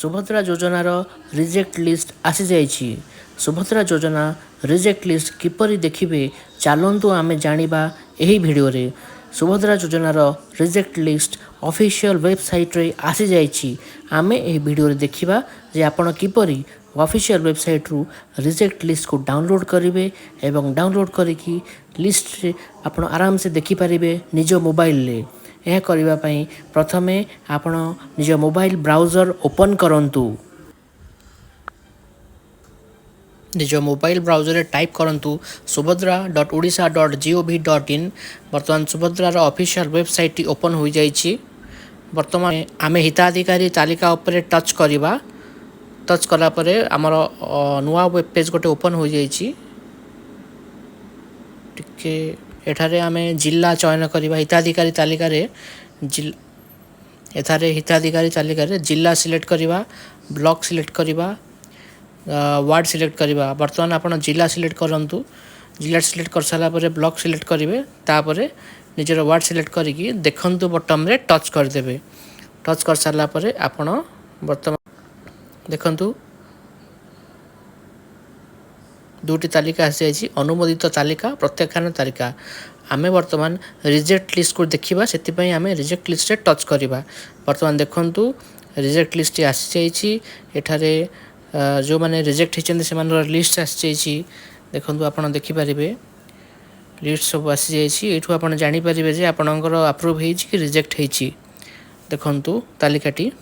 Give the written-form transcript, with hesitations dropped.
सुभद्रा योजनार reject list आसी जाइछि। सुभद्रा योजना रिजेक्ट लिस्ट किपरि देखिबे चलंतु आमे जानिबा एही भिडियो रे। सुभद्रा योजनार रिजेक्ट लिस्ट ऑफिशियल वेबसाइट रे आसी जाइछि। आमे एही भिडियो रे देखिबा जे आपण किपरि ऑफिशियल वेबसाइट रु रिजेक्ट लिस्ट को डाउनलोड करिवे एवं डाउनलोड करिकी लिस्ट रे आपण आराम से देखि परिबे निज मोबाइल रे। यह करिबा पई प्रथमे आपण निज मोबाइल ब्राउजर ओपन करंतु। निज मोबाइल ब्राउजर रे टाइप करंतु subhadra.odisha.gov.in। वर्तमान सुभद्रार ऑफिशियल वेबसाइट टी ओपन हो जाइछि। वर्तमान आमे हिताधिकारी तालिका ऊपर टच करिबा। टच कला परे हमर नुवा वेब पेज गोटे ओपन हो जाइछि। टिके एठारे आमे जिल्ला चयन करिबा। हिताधिकारी तालिका रे एठारे हिताधिकारी तालिका रे जिल्ला सिलेक्ट करिबा, ब्लॉक सिलेक्ट करिबा, वार्ड सिलेक्ट करिबा। वर्तमान आपण जिल्ला सिलेक्ट करंतु। जिल्ला सिलेक्ट कर साला परे ब्लॉक सिलेक्ट करिवे। तापरे निजर वार्ड सिलेक्ट करिकी देखंतु बटन रे टच कर देबे। टच कर साला परे आपण वर्तमान देखंतु दुटी तालिका आसी जाइछि। अनुमोदित तालिका, प्रत्याख्यान तालिका। आमे वर्तमान रिजेक्ट लिस्ट को देखिबा, सेति पई आमे रिजेक्ट लिस्ट रे टच करिबा। वर्तमान देखंतु रिजेक्ट लिस्ट आसी जाइछि। एठारे जो माने रिजेक्ट हिचंदी से मानर लिस्ट आसी जाइछि। देखंतु आपण देखि परिबे लिस्ट सब आसी जाइछि। एठु आपण जानि परिबे जे आपणकर अप्रूव हेछि कि रिजेक्ट हेछि। देखंतु तालिकाटी